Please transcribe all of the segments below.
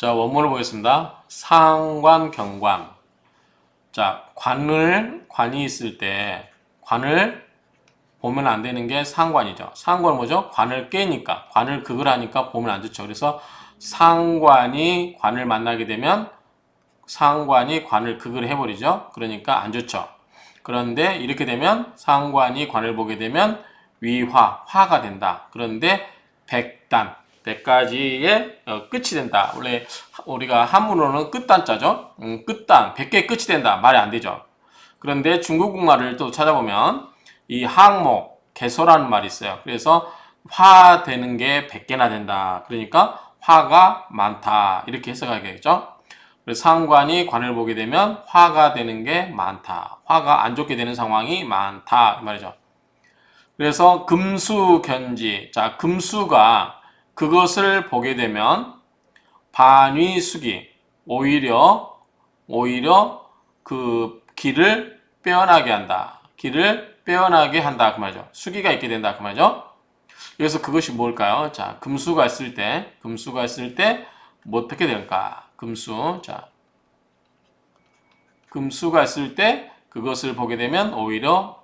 자, 원문을 보겠습니다. 상관, 경관. 자, 관이 있을 때, 관을 보면 안 되는 게 상관이죠. 상관은 뭐죠? 관을 깨니까, 관을 극을 하니까 보면 안 좋죠. 그래서 상관이 관을 만나게 되면 상관이 관을 극을 해버리죠. 그러니까 안 좋죠. 그런데 이렇게 되면 상관이 관을 보게 되면 화가 된다. 그런데 백단, 100가지의 끝이 된다. 원래 우리가 한문으로는 끝단자죠. 끝단, 100개의 끝이 된다. 말이 안 되죠. 그런데 중국말을 또 찾아보면 이 항목, 개소라는 말이 있어요. 그래서 화 되는 게 100개나 된다. 그러니까 화가 많다. 이렇게 해석하겠죠. 그래서 상관이 관을 보게 되면 화가 되는 게 많다. 화가 안 좋게 되는 상황이 많다. 이 말이죠. 그래서 금수견지. 자, 금수가 그것을 보게 되면 반위수기. 오히려 그 길을 빼어나게 한다. 길을 빼어나게 한다. 그 말이죠. 수기가 있게 된다. 그 말이죠. 그래서 그것이 뭘까요? 자, 금수가 있을 때 뭐 어떻게 될까? 자, 금수가 있을 때 그것을 보게 되면 오히려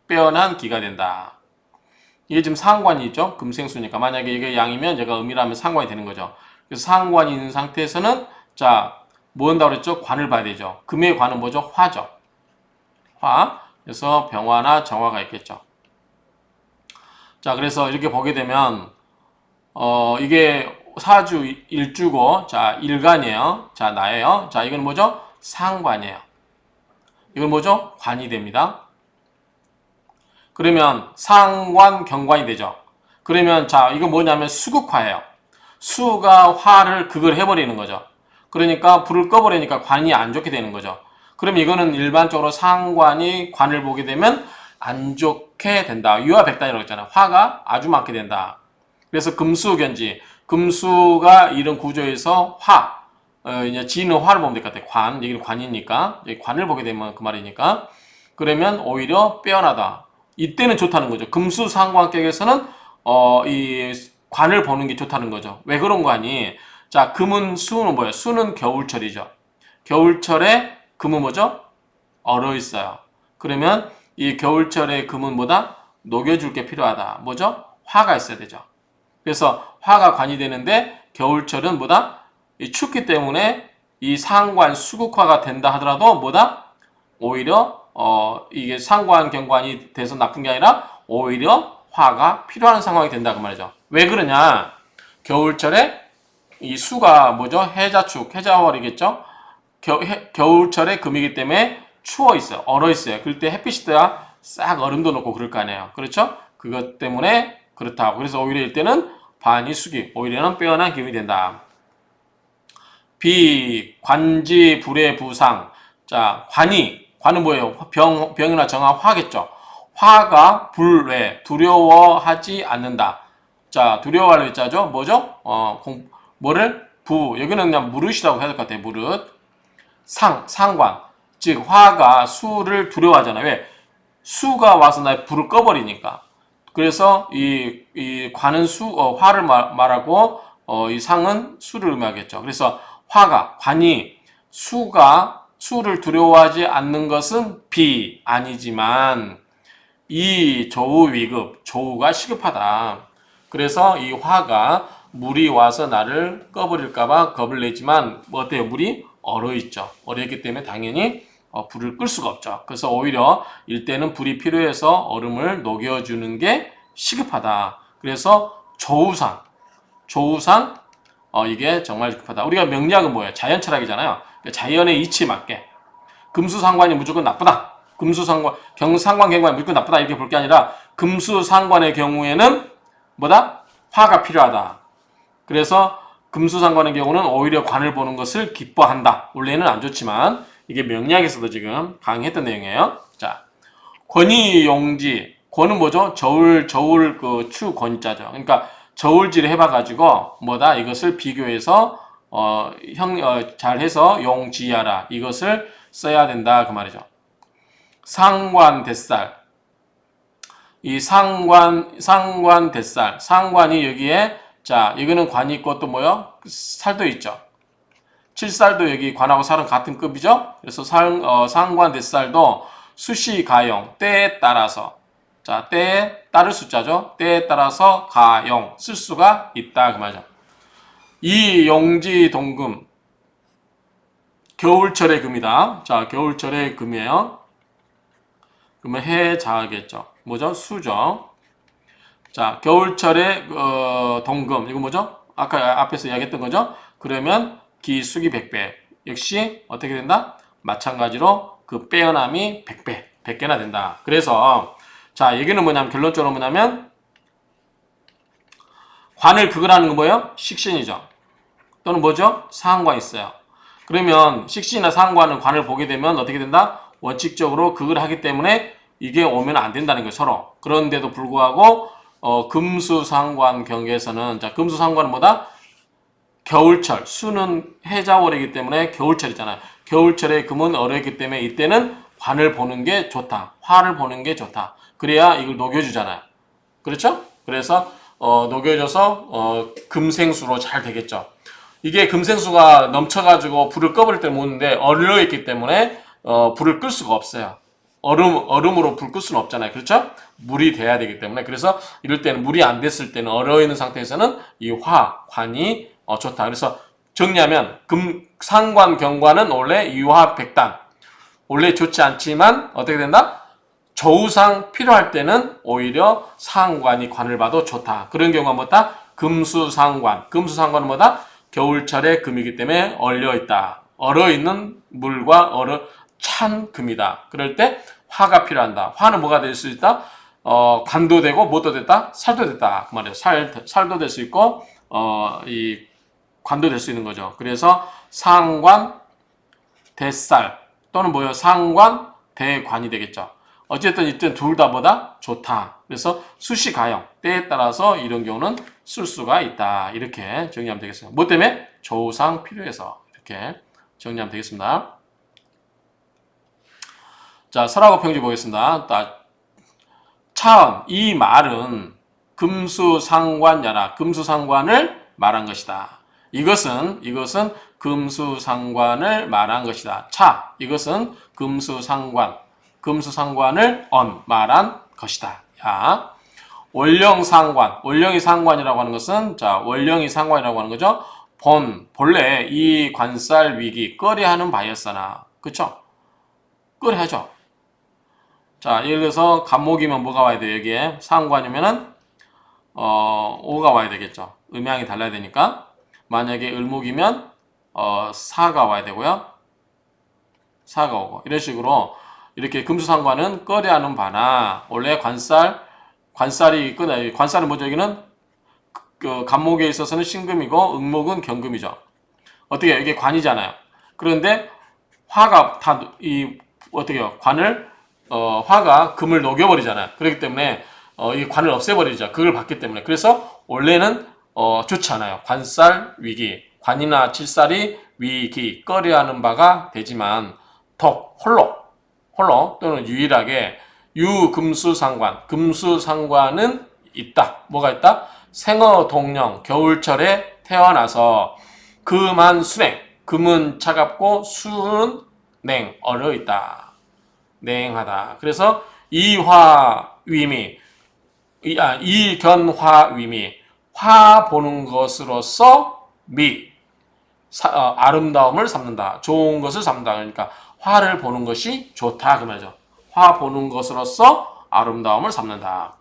빼어난 기가 된다. 이게 지금 상관이 있죠? 금생수니까. 만약에 이게 양이면 얘가 음이라면 상관이 되는 거죠. 그래서 상관이 있는 상태에서는 자, 뭐 한다고 그랬죠? 관을 봐야 되죠. 금의 관은 뭐죠? 화죠. 화. 그래서 병화나 정화가 있겠죠. 자, 그래서 이렇게 보게 되면 이게 사주 일주고, 자, 일간이에요. 자, 나예요. 자, 이건 뭐죠? 상관이에요. 이건 뭐죠? 관이 됩니다. 그러면 상관, 경관이 되죠. 그러면 자, 이건 뭐냐면 수극화예요. 수가 화를 극을 해버리는 거죠. 그러니까 불을 꺼버리니까 관이 안 좋게 되는 거죠. 그럼 이거는 일반적으로 상관이 관을 보게 되면 안 좋게 된다. 유화백단이라고 했잖아요. 화가 아주 많게 된다. 그래서 금수견지. 금수가 이런 구조에서 이제 지는 화를 보면 될 것 같아요. 관, 여기는 관이니까. 관을 보게 되면 그 말이니까. 그러면 오히려 빼어나다. 이때는 좋다는 거죠. 금수상관격에서는 이 관을 보는 게 좋다는 거죠. 왜 그런 거 아니? 자, 금은 수는 뭐예요? 수는 겨울철이죠. 겨울철에 금은 뭐죠? 얼어 있어요. 그러면 이 겨울철에 금은 뭐다? 녹여줄 게 필요하다. 뭐죠? 화가 있어야 되죠. 그래서 화가 관이 되는데 겨울철은 뭐다? 이 춥기 때문에 이 상관 수국화가 된다 하더라도 뭐다? 오히려 이게 상관 경관이 돼서 나쁜 게 아니라 오히려 화가 필요한 상황이 된다 그 말이죠. 왜 그러냐? 겨울철에 이 수가 뭐죠? 해자축, 해자월이겠죠? 겨울철에 금이기 때문에 추워 있어요. 얼어 있어요. 그럴 때 햇빛이 떠야 싹 얼음도 녹고 그럴 거 아니에요. 그렇죠? 그것 때문에 그렇다고. 그래서 오히려 이때는 반이 수기, 오히려는 빼어난 기운이 된다. 관지, 불의 부상. 자, 관은 뭐예요? 병이나 정화, 화겠죠. 화가 불외, 두려워하지 않는다. 자, 두려워할 자죠. 뭐죠? 여기는 그냥 무릇이라고 해야 될 것 같아요. 무릇. 상관. 즉, 화가 수를 두려워하잖아요. 왜? 수가 와서 나의 불을 꺼버리니까. 그래서 이 관은 화를 말하고, 이 상은 수를 의미하겠죠. 그래서 관이 수를 두려워하지 않는 것은 아니지만, 이 조우 위급, 조우가 시급하다. 그래서 이 화가 물이 와서 나를 꺼버릴까봐 겁을 내지만, 뭐 어때요? 물이 얼어있죠. 얼어있기 때문에 당연히 불을 끌 수가 없죠. 그래서 오히려 이때는 불이 필요해서 얼음을 녹여주는 게 시급하다. 그래서 조우상, 이게 정말 급하다. 우리가 명리학은 뭐예요? 자연 철학이잖아요. 자연의 이치에 맞게 금수상관이 무조건 나쁘다. 상관, 경관이 무조건 나쁘다. 이렇게 볼 게 아니라 금수상관의 경우에는 뭐다? 화가 필요하다. 그래서 금수상관의 경우는 오히려 관을 보는 것을 기뻐한다. 원래는 안 좋지만 이게 명리학에서도 지금 강의했던 내용이에요. 자, 권위용지. 권은 뭐죠? 저울 그 추권자죠. 그러니까 저울질을 해봐가지고 뭐다? 이것을 비교해서 잘해서 용지하라. 이것을 써야 된다 그 말이죠. 상관대살. 이 상관대살. 상관이 여기에 자, 이거는 관이 있고 또 뭐요? 살도 있죠. 칠살도 여기 관하고 살은 같은 급이죠. 그래서 상관 대살도 수시 가용 때에 따라서 자 때에 따를 숫자죠. 때에 따라서 가용 쓸 수가 있다 그 말이죠. 이 용지 동금 겨울철의 금이다. 자 겨울철의 금이에요. 그러면 해자겠죠. 뭐죠? 수죠. 자 겨울철의 동금 이거 뭐죠? 아까 앞에서 이야기했던 거죠. 그러면 기수기 100배 역시 어떻게 된다? 마찬가지로 그 빼어남이 100배 100개나 된다. 그래서 자 얘기는 뭐냐면 결론적으로 뭐냐면 관을 극을하는 건 뭐예요? 식신이죠. 또는 뭐죠? 상관이 있어요. 그러면 식신이나 상관은 관을 보게 되면 어떻게 된다? 원칙적으로 극을 하기 때문에 이게 오면 안 된다는 거예요. 서로. 그런데도 불구하고 금수상관 경계에서는 자 금수상관은 뭐다? 겨울철, 수는 해자월이기 때문에 겨울철이잖아요. 겨울철에 금은 얼어있기 때문에 이때는 관을 보는 게 좋다. 화를 보는 게 좋다. 그래야 이걸 녹여주잖아요. 그렇죠? 그래서 녹여줘서 금생수로 잘 되겠죠. 이게 금생수가 넘쳐가지고 불을 꺼버릴 때 먹는데 얼어있기 때문에 불을 끌 수가 없어요. 얼음으로 불 끌 수는 없잖아요. 그렇죠? 물이 돼야 되기 때문에. 그래서 이럴 때는 물이 안 됐을 때는 얼어있는 상태에서는 이 관이 좋다. 그래서 정리하면 상관, 경관은 원래 유화백단. 원래 좋지 않지만 어떻게 된다? 조우상 필요할 때는 오히려 상관이 관을 봐도 좋다. 그런 경우가 뭐다? 금수상관. 금수상관은 뭐다? 겨울철에 금이기 때문에 얼려있다. 얼어있는 물과 찬 금이다. 그럴 때 화가 필요한다. 화는 뭐가 될 수 있다? 관도 되고 뭐도 됐다? 살도 됐다. 그 말이에요. 살도 될 수 있고 이 관도 될 수 있는 거죠. 그래서 상관, 대살 또는 뭐요? 상관, 대관이 되겠죠. 어쨌든 이때 둘 다 보다 좋다. 그래서 수시 가용 때에 따라서 이런 경우는 쓸 수가 있다. 이렇게 정리하면 되겠습니다. 뭐 때문에? 조상 필요해서 이렇게 정리하면 되겠습니다. 자, 설하고 평지 보겠습니다. 차음, 이 말은 금수상관야라. 금수상관을 말한 것이다. 이것은 금수상관을 말한 것이다. 차, 이것은 금수상관을 말한 것이다. 야, 원령상관, 원령이 상관이라고 하는 것은 자, 원령이 상관이라고 하는 거죠. 본래 이 관살 위기 꺼려하는 바였으나, 그쵸? 꺼려하죠. 자, 예를 들어서 간목이면 뭐가 와야 돼요? 여기에 상관이면은 오가 와야 되겠죠. 음양이 달라야 되니까. 만약에 을목이면 사가 와야 되고요. 사가 오고 이런 식으로 이렇게 금수상관은 꺼려하는 바나 원래 관살이 있거나 관살은 뭐죠? 여기는 그 간목에 있어서는 신금이고 을목은 경금이죠. 어떻게 이게 관이잖아요. 그런데 화가 어떻게요? 관을 화가 금을 녹여버리잖아요. 그렇기 때문에 이 관을 없애버리죠. 그걸 봤기 때문에. 그래서 원래는 좋지 않아요. 관살 위기, 관이나 칠살이 위기, 꺼려하는 바가 되지만 홀로 또는 유일하게 유금수상관, 금수상관은 있다. 뭐가 있다? 생어동령, 겨울철에 태어나서 금한 수냉, 금은 차갑고 수는 얼어있다. 냉하다. 그래서 이견화위미, 화 보는 것으로서 아름다움을 삼는다. 좋은 것을 삼는다. 그러니까 화를 보는 것이 좋다. 그 말이죠. 화 보는 것으로서 아름다움을 삼는다.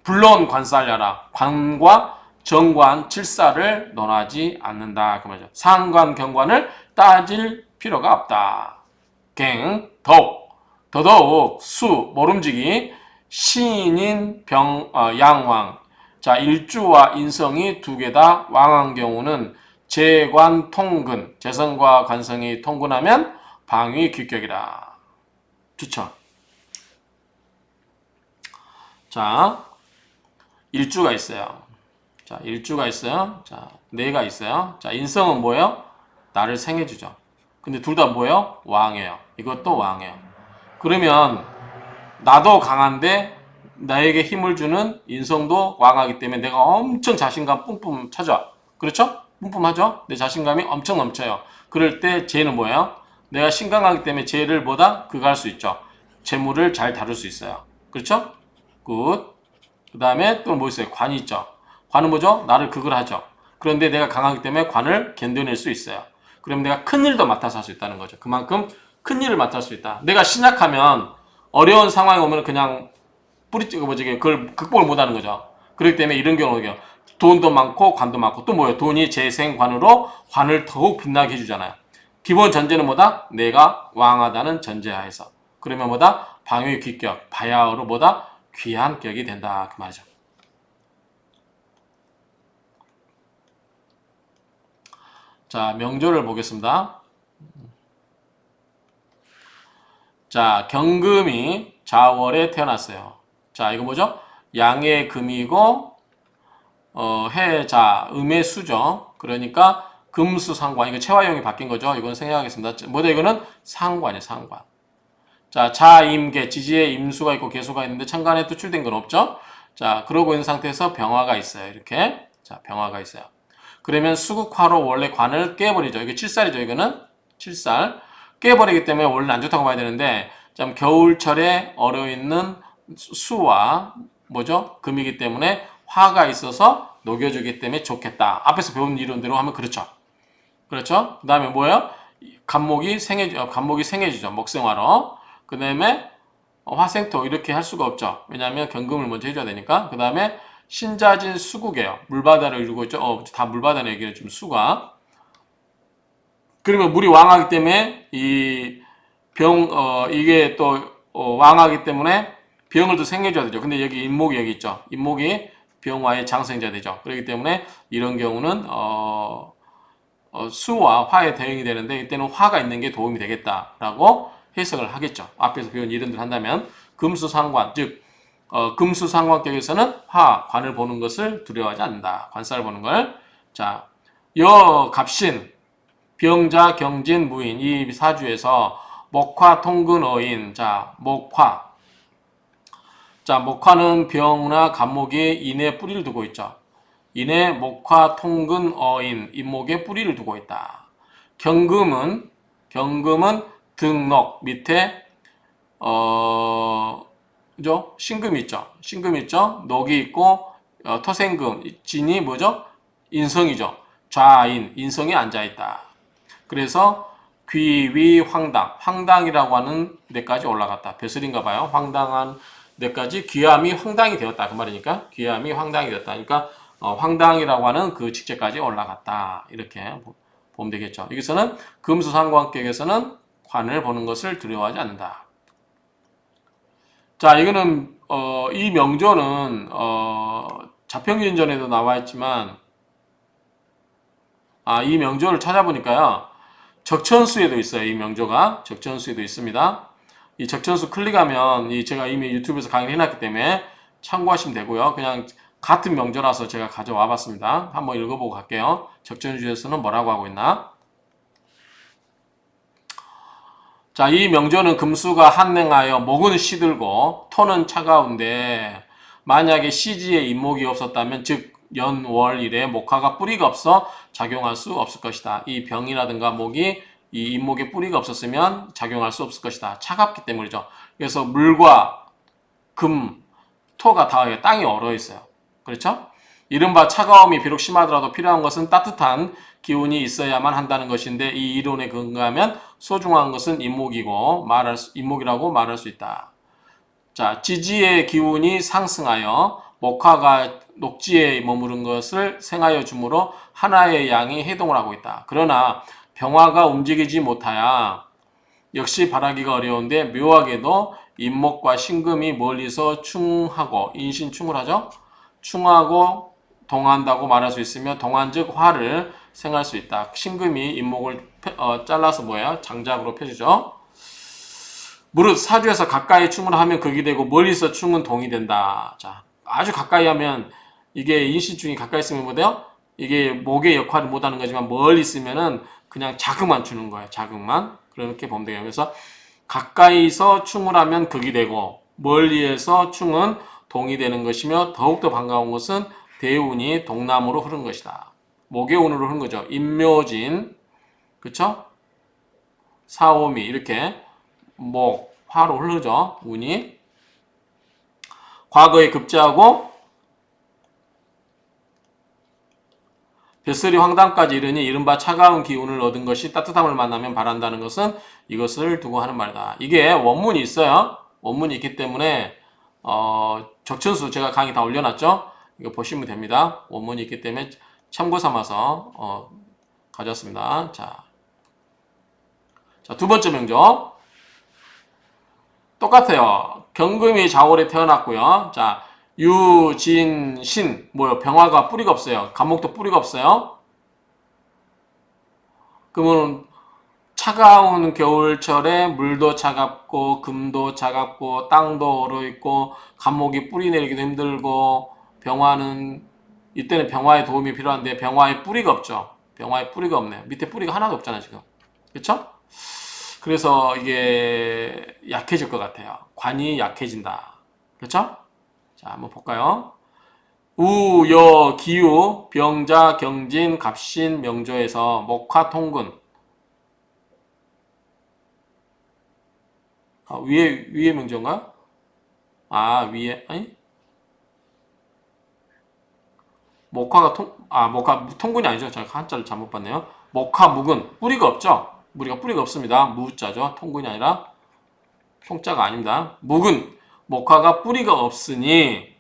불론 관살야라. 관과 정관, 칠사를 논하지 않는다. 그 말이죠. 상관, 경관을 따질 필요가 없다. 더더욱 모름지기 신인 양왕. 자, 일주와 인성이 두 개 다 왕한 경우는 재관 통근, 재성과 관성이 통근하면 방위 규격이라. 좋죠. 자, 일주가 있어요. 자, 내가 있어요. 자, 인성은 뭐예요? 나를 생해주죠. 근데 둘 다 뭐예요? 왕이에요. 이것도 왕이에요. 그러면 나도 강한데 나에게 힘을 주는 인성도 왕하기 때문에 내가 엄청 자신감 뿜뿜 차죠. 그렇죠? 뿜뿜하죠? 내 자신감이 엄청 넘쳐요. 그럴 때 재는 뭐예요? 내가 신강하기 때문에 재를 보다 그거 할 수 있죠. 재물을 잘 다룰 수 있어요. 그렇죠? 굿. 그 다음에 또 뭐 있어요? 관이 있죠. 관은 뭐죠? 나를 그걸 하죠. 그런데 내가 강하기 때문에 관을 견뎌낼 수 있어요. 그럼 내가 큰 일도 맡아서 할 수 있다는 거죠. 그만큼 큰 일을 맡을 수 있다. 내가 신약하면 어려운 상황이 오면 그냥 뿌리찌고 뭐지 그걸 극복을 못하는 거죠. 그렇기 때문에 이런 경우는 돈도 많고 관도 많고 또 뭐예요? 돈이 재생관으로 관을 더욱 빛나게 해주잖아요. 기본 전제는 뭐다? 내가 왕하다는 전제하에서. 그러면 뭐다? 방위 귀격, 바야흐로 뭐다? 귀한 격이 된다. 그 말이죠. 자, 명조를 보겠습니다. 자, 경금이 자월에 태어났어요. 자, 이거 뭐죠? 양의 금이고 해자, 음의 수죠. 그러니까 금수상관. 이거 체화형이 바뀐 거죠. 이건 생략하겠습니다. 뭐다 이거는 상관이에요. 상관. 자, 자임계, 지지에 임수가 있고 계수가 있는데 천간에 투출된 건 없죠. 자, 그러고 있는 상태에서 병화가 있어요. 이렇게. 자, 병화가 있어요. 그러면 수국화로 원래 관을 깨버리죠. 이게 7살이죠. 이거는 7살. 깨버리기 때문에 원래 안 좋다고 봐야 되는데 좀 겨울철에 얼어있는 수와 뭐죠? 금이기 때문에 화가 있어서 녹여주기 때문에 좋겠다. 앞에서 배운 이론대로 하면 그렇죠. 그렇죠? 그 다음에 뭐예요? 간목이 생해주죠. 목생화로. 그 다음에 화생토 이렇게 할 수가 없죠. 왜냐하면 경금을 먼저 해줘야 되니까. 그 다음에 신자진 수국이에요. 물바다를 이루고 있죠. 다 물바다는 얘기를 지금 수가. 그러면 물이 왕하기 때문에 이게 또 왕하기 때문에 병을 또 생겨줘야 되죠. 근데 여기 인목이 여기 있죠. 인목이 병화의 장생자 되죠. 그렇기 때문에 이런 경우는 수와 화에 대응이 되는데 이때는 화가 있는 게 도움이 되겠다라고 해석을 하겠죠. 앞에서 배운 이론들 한다면 금수상관 즉 금수상관격에서는 화 관을 보는 것을 두려워하지 않는다. 관살을 보는 걸. 자, 갑신 병자 경진 무인 이 사주에서 목화 통근 어인 자 목화 자 목화는 병나 간목에 인에 뿌리를 두고 있죠. 인에 목화 통근 어인 인목에 뿌리를 두고 있다. 경금은 등록 밑에 그죠? 신금이 있죠. 신금이 있죠. 녹이 있고 토생금 진이 뭐죠? 인성이죠. 좌인 인성이 앉아 있다. 그래서 귀위 황당 황당이라고 하는 데까지 올라갔다. 벼슬인가 봐요. 황당한 데까지 귀함이 황당이 되었다. 그 말이니까 귀함이 황당이 되었다. 그러니까 황당이라고 하는 그 직제까지 올라갔다. 이렇게 보면 되겠죠. 여기서는 금수상관격에서는 관을 보는 것을 두려워하지 않는다. 자, 이거는 이 명조는 자평진전에도 나와 있지만 이 명조를 찾아보니까요. 적천수에도 있어요. 이 명조가 적천수에도 있습니다. 이 적천수 클릭하면 제가 이미 유튜브에서 강의를 해놨기 때문에 참고하시면 되고요. 그냥 같은 명조라서 제가 가져와 봤습니다. 한번 읽어보고 갈게요. 적천수에서는 뭐라고 하고 있나? 자, 이 명조는 금수가 한냉하여 목은 시들고 토는 차가운데 만약에 시지에 인목이 없었다면 즉 연월일에 목화가 뿌리가 없어 작용할 수 없을 것이다. 이 병이라든가 목이 이 인목에 뿌리가 없었으면 작용할 수 없을 것이다. 차갑기 때문이죠. 그래서 물과 금, 토가 닿아요. 땅이 얼어 있어요. 그렇죠? 이른바 차가움이 비록 심하더라도 필요한 것은 따뜻한 기운이 있어야만 한다는 것인데 이 이론에 근거하면 소중한 것은 인목이라고 말할 수 있다. 자, 지지의 기운이 상승하여 목화가 녹지에 머무른 것을 생하여 주므로 하나의 양이 해동을 하고 있다. 그러나 병화가 움직이지 못하여 역시 바라기가 어려운데 묘하게도 인목과 신금이 멀리서 충하고 인신충을 하죠. 충하고 동한다고 말할 수 있으며 동한 즉 화를 생할 수 있다. 신금이 인목을 잘라서 뭐예요? 장작으로 펴주죠. 무릇 사주에서 가까이 충을 하면 극이 되고 멀리서 충은 동이 된다. 자, 아주 가까이 하면 이게 인신충이 가까이 있으면 뭐돼요? 이게 목의 역할을 못하는 거지만 멀리 있으면은 그냥 자극만 주는 거예요. 자극만. 그렇게 보면 돼요. 그래서 가까이서 충을 하면 극이 되고 멀리에서 충은 동이 되는 것이며 더욱더 반가운 것은 대운이 동남으로 흐르는 것이다. 목의 운으로 흐르는 거죠. 임묘진, 그쵸? 사오미 이렇게 목, 화로 흐르죠. 운이. 과거에 급제하고 뱃소리 황당까지 이르니 이른바 차가운 기운을 얻은 것이 따뜻함을 만나면 바란다는 것은 이것을 두고 하는 말이다. 이게 원문이 있어요. 원문이 있기 때문에 적천수 제가 강의 다 올려놨죠. 이거 보시면 됩니다. 원문이 있기 때문에 참고 삼아서 가졌습니다. 자, 두 번째 명조 똑같아요. 경금이 자월에 태어났고요. 자, 유, 진, 신 뭐요? 병화가 뿌리가 없어요. 간목도 뿌리가 없어요. 그러면 차가운 겨울철에 물도 차갑고 금도 차갑고 땅도 얼어있고 간목이 뿌리 내리기도 힘들고 병화는 이때는 병화의 도움이 필요한데 병화의 뿌리가 없죠. 병화의 뿌리가 없네요. 밑에 뿌리가 하나도 없잖아요 지금. 그렇죠? 그래서 이게 약해질 것 같아요. 관이 약해진다. 그렇죠? 자, 한번 볼까요? 우, 여, 기우, 병자, 경진, 갑신, 명조에서 목화, 통근. 위에 명조인가요? 위에, 아니? 목화가 목화, 통근이 아니죠. 제가 한자를 잘못 봤네요. 목화, 묵은, 뿌리가 없죠? 뿌리가 없습니다. 무자죠. 통근이 아니라, 통자가 아닙니다. 묵은, 목화가 뿌리가 없으니,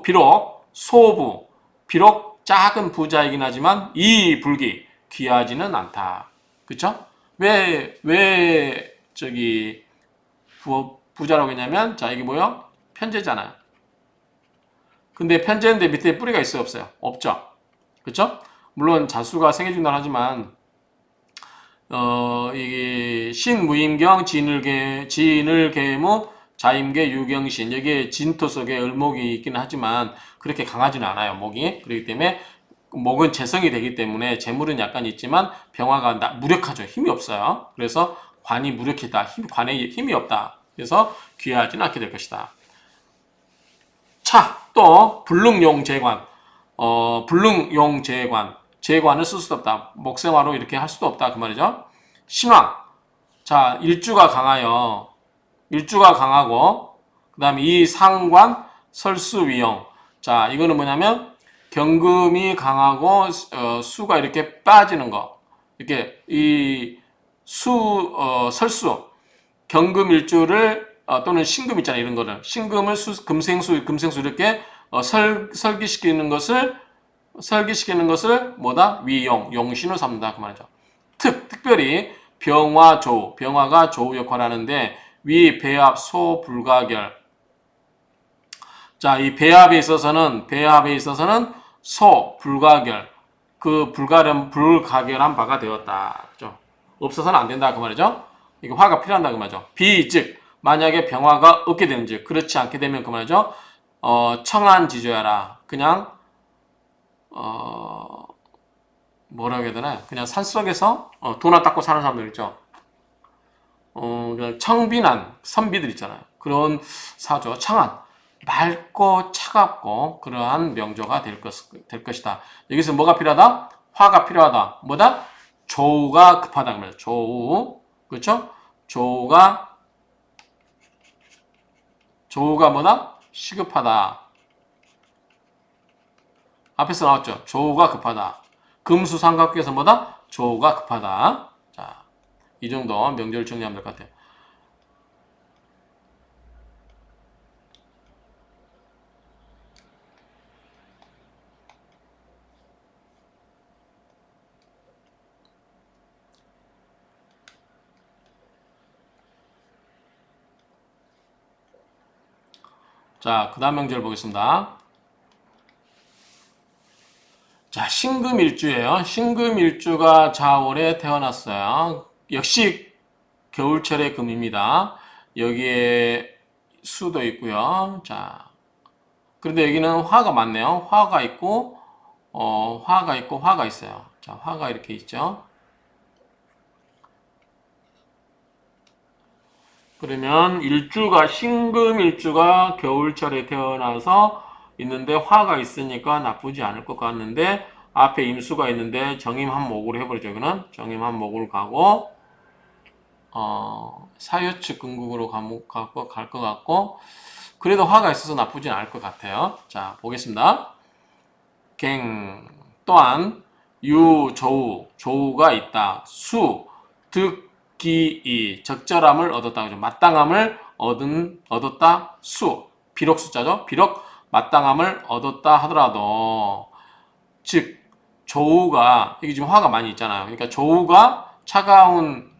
비록, 소부, 비록 작은 부자이긴 하지만, 이 불기, 귀하지는 않다. 그쵸? 부자라고 했냐면, 자, 이게 뭐요? 편제잖아요. 근데 편제인데 밑에 뿌리가 있어요, 없어요? 없죠. 그쵸? 물론 자수가 생해준다 하지만 이게 신무임경 진을계무 자임계 유경신 여기에 진토 속에 을목이 있기는 하지만 그렇게 강하지는 않아요, 목이. 그렇기 때문에 목은 재성이 되기 때문에 재물은 약간 있지만 병화가 무력하죠. 힘이 없어요. 그래서 관이 무력하다. 관에 힘이 없다. 그래서 귀하지는 않게 될 것이다. 또 불능용 재관, 불능용 재관을 쓸 수도 없다. 목생화로 이렇게 할 수도 없다 그 말이죠. 신왕, 자 일주가 강하고 그 다음에 이 상관 설수위용. 자 이거는 뭐냐면 경금이 강하고 수가 이렇게 빠지는 거. 이렇게 이 설수 경금일주를 또는 신금 있잖아요. 이런 거를 신금을 금생수 이렇게 설기시키는 것을 뭐다? 위용, 용신을 삼는다 그 말이죠. 특별히 병화가 조우 역할을 하는데 위, 배합, 소, 불가결. 자, 이 배합에 있어서는 소, 불가결 그 불가결한 바가 되었다. 그죠? 없어서는 안 된다 그 말이죠. 이게 화가 필요한다 그 말이죠. 즉 만약에 병화가 없게 되는지 그렇지 않게 되면 그 말이죠. 청안지조야라. 그냥 뭐라고 해야 되나? 그냥 산속에서 도나 닦고 사는 사람들 있죠. 그냥 청빈한 선비들 있잖아요. 그런 사조 청안 맑고 차갑고 그러한 명조가 될 것이다. 여기서 뭐가 필요하다? 화가 필요하다. 뭐다? 조우가 급하다 그 말이죠. 조우. 그렇죠? 조우가 뭐다? 시급하다. 앞에서 나왔죠. 조우가 급하다. 금수삼각계에서 뭐다? 조우가 급하다. 자, 이 정도 명제를 정리하면 될 것 같아요. 자, 그 다음 명제를 보겠습니다. 자, 신금일주예요. 신금일주가 자월에 태어났어요. 역시 겨울철의 금입니다. 여기에 수도 있고요. 자, 그런데 여기는 화가 많네요. 화가 있고, 화가 있어요. 자, 화가 이렇게 있죠. 그러면 일주가 신금일주가 겨울철에 태어나서 있는데 화가 있으니까 나쁘지 않을 것 같는데 앞에 임수가 있는데 정임한목으로 해버리죠. 이거는 정임한목으로 가고 사유축 근국으로 갈 것 같고 그래도 화가 있어서 나쁘진 않을 것 같아요. 자 보겠습니다. 갱 또한 유조우 조우가 있다. 수 득기이 적절함을 얻었다. 그죠? 마땅함을 얻었다. 수 비록 숫자죠. 비록 마땅함을 얻었다 하더라도 즉 조우가 이게 지금 화가 많이 있잖아요. 그러니까 조우가 차가운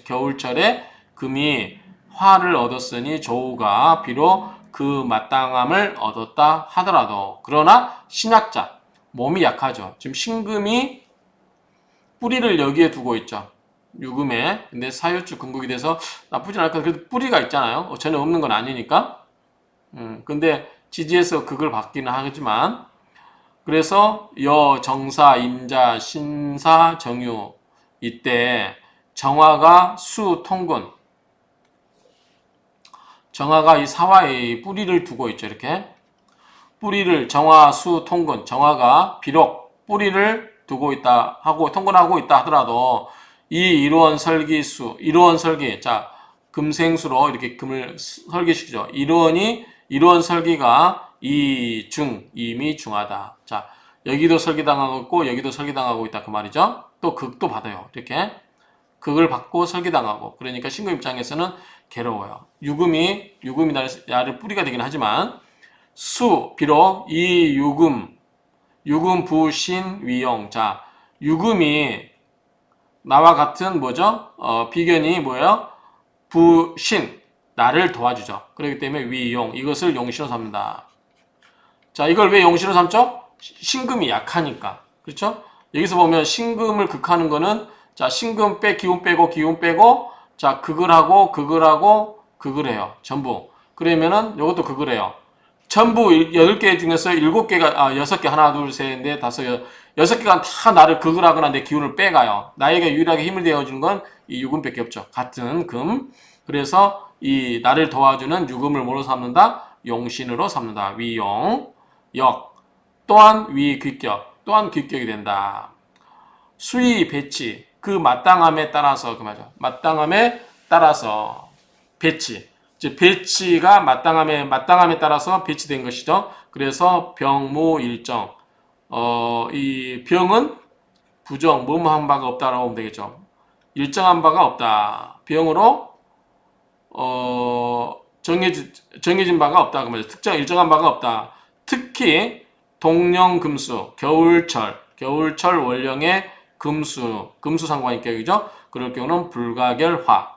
겨울철에 금이 화를 얻었으니 조우가 비록 그 마땅함을 얻었다 하더라도 그러나 신약자 몸이 약하죠. 지금 신금이 뿌리를 여기에 두고 있죠. 유금에. 근데 사유축 근국이 돼서 나쁘진 않을 것 같아요. 그래도 뿌리가 있잖아요. 전혀 없는 건 아니니까. 근데 지지에서 극을 받기는 하지만 그래서 여, 정사, 임자, 신사, 정유 이때 정화가 수, 통근 정화가 이 사화의 뿌리를 두고 있죠. 이렇게 뿌리를 정화, 수, 통근 정화가 비록 뿌리를 두고 있다 하고 통근하고 있다 하더라도 이 이루원 설기수 이루원 설기 자 금생수로 이렇게 금을 설계시키죠. 이루원 설기가 이중 이미 중하다. 자 여기도 설계당하고 있고 여기도 설계당하고 있다 그 말이죠. 또 극도 받아요. 이렇게 극을 받고 설계당하고 그러니까 신금 입장에서는 괴로워요. 유금이 나를 뿌리가 되긴 하지만 비록 이 유금 부신 위용 자 유금이 나와 같은 뭐죠? 비견이 뭐예요? 부신 나를 도와주죠. 그렇기 때문에 위용 이것을 용신으로 삼는다. 자 이걸 왜 용신으로 삼죠? 신금이 약하니까 그렇죠? 여기서 보면 신금을 극하는 거는 자 신금 기운 빼고 자 극을 하고 극을 해요. 전부 그러면은 이것도 극을 해요. 전부 8개 중에서 7개가 6개 하나 둘 셋 넷 다섯 6개가 다 나를 극을 하거나 내 기운을 빼가요. 나에게 유일하게 힘을 되어주는 건 이 유금밖에 없죠. 같은 금. 그래서 이 나를 도와주는 유금을 뭐로 삼는다? 용신으로 삼는다. 위용, 역, 또한 위귀격, 또한 귀격이 된다. 수위 배치, 그 마땅함에 따라서 그 말이죠. 마땅함에 따라서 배치. 즉 배치가 마땅함에 따라서 배치된 것이죠. 그래서 병무 일정. 이 병은 부정 뭐뭐한 바가 없다라고 하면 되겠죠. 일정한 바가 없다. 병으로 정해진 바가 없다. 그 말이죠. 특정 일정한 바가 없다. 특히 동령금수 겨울철 월령의 금수 상관인 격이죠. 그럴 경우는 불가결화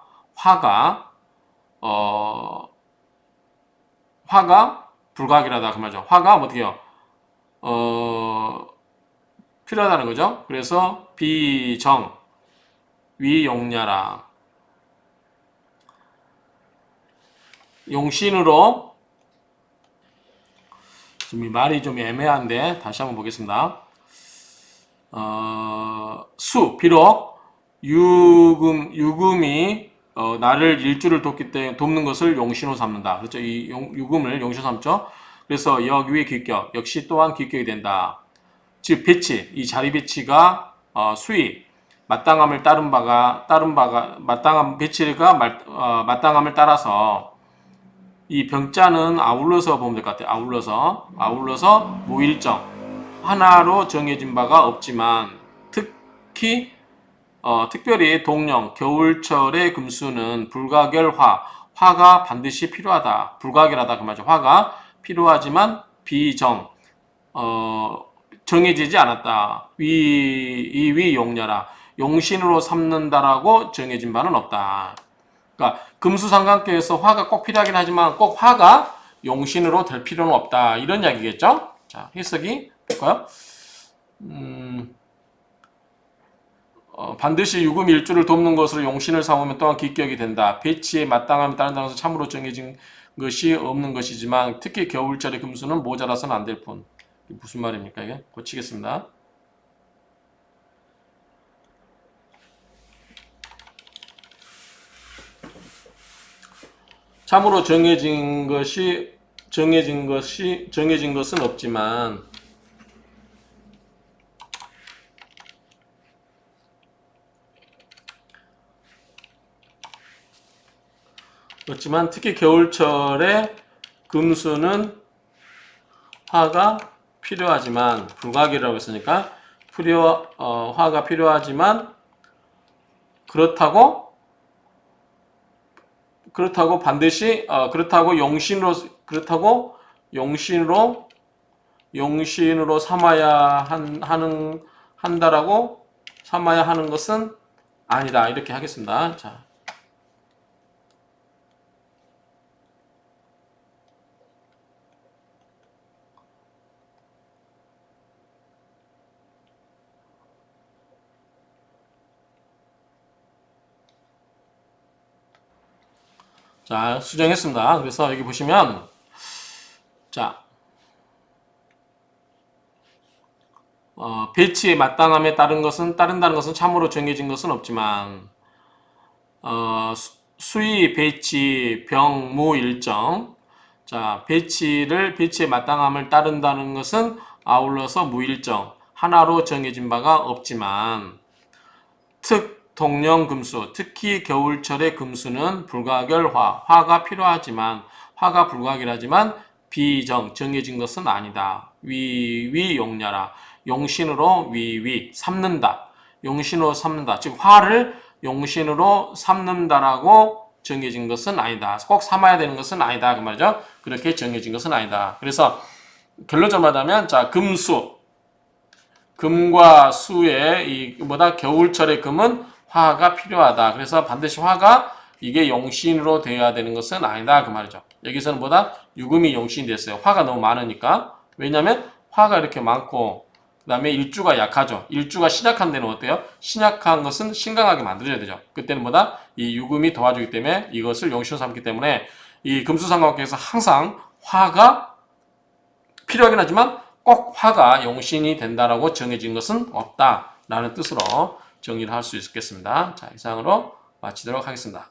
화가 불가결하다 그 말이죠. 화가 어떻게 해요? 필요하다는 거죠. 그래서 비정 위용냐라 용신으로 지금 말이 좀 애매한데 다시 한번 보겠습니다. 비록 유금이 나를 일주를 돕는 것을 용신으로 삼는다. 그렇죠? 이 유금을 용신으로 삼죠. 그래서 역위의 귀격 역시 또한 귀격이 된다. 즉 배치 이 자리 배치가 수위 마땅함을 마땅함 배치가 마땅함을 따라서 이 병자는 아울러서 보면 될 것 같아요. 아울러서 무일정 하나로 정해진 바가 없지만 특별히 동령 겨울철의 금수는 화가 반드시 필요하다. 불가결하다 그 말이죠. 화가 필요하지만 정해지지 않았다. 위용녀라 용신으로 삼는다라고 정해진 바는 없다. 그러니까 금수상관계에서 화가 꼭 필요하긴 하지만 꼭 화가 용신으로 될 필요는 없다. 이런 이야기겠죠? 자, 해석이 볼까요? 반드시 유금 일주를 돕는 것으로 용신을 삼으면 또한 기격이 된다. 배치에 마땅함에 따른다는 것은 참으로 정해진 것이 없는 것이지만 특히 겨울철의 금수는 모자라서는 안 될 뿐. 무슨 말입니까 이게? 고치겠습니다. 참으로 정해진 것은 없지만 특히 겨울철에 금수는 화가 필요하지만 불가결이라고 했으니까 화가 필요하지만 그렇다고 반드시 그렇다고 용신으로 삼아야 하는 것은 아니다. 이렇게 하겠습니다. 자. 자, 수정했습니다. 그래서 여기 보시면, 자, 배치의 마땅함에 따른다는 것은 참으로 정해진 것은 없지만, 수의, 배치, 병, 무 일정. 자, 배치의 마땅함을 따른다는 것은 아울러서 무일정, 하나로 정해진 바가 없지만, 동령금수, 특히 겨울철의 금수는 불가결화, 화가 불가결하지만 정해진 것은 아니다. 용려라. 용신으로 삼는다. 용신으로 삼는다. 즉 화를 용신으로 삼는다라고 정해진 것은 아니다. 꼭 삼아야 되는 것은 아니다. 그 말이죠. 그렇게 정해진 것은 아니다. 그래서 결론적으로 말하면 자, 금과 수의 겨울철의 금은 화가 필요하다. 그래서 반드시 화가 이게 용신으로 되어야 되는 것은 아니다. 그 말이죠. 여기서는 유금이 용신이 됐어요. 화가 너무 많으니까. 왜냐하면 화가 이렇게 많고 그 다음에 일주가 약하죠. 일주가 신약한 데는 어때요? 신약한 것은 신강하게 만들어야 되죠. 그때는 이 유금이 도와주기 때문에 이것을 용신으로 삼기 때문에 이 금수상관계에서 항상 화가 필요하긴 하지만 꼭 화가 용신이 된다라고 정해진 것은 없다라는 뜻으로 정리를 할 수 있겠습니다. 자, 이상으로 마치도록 하겠습니다.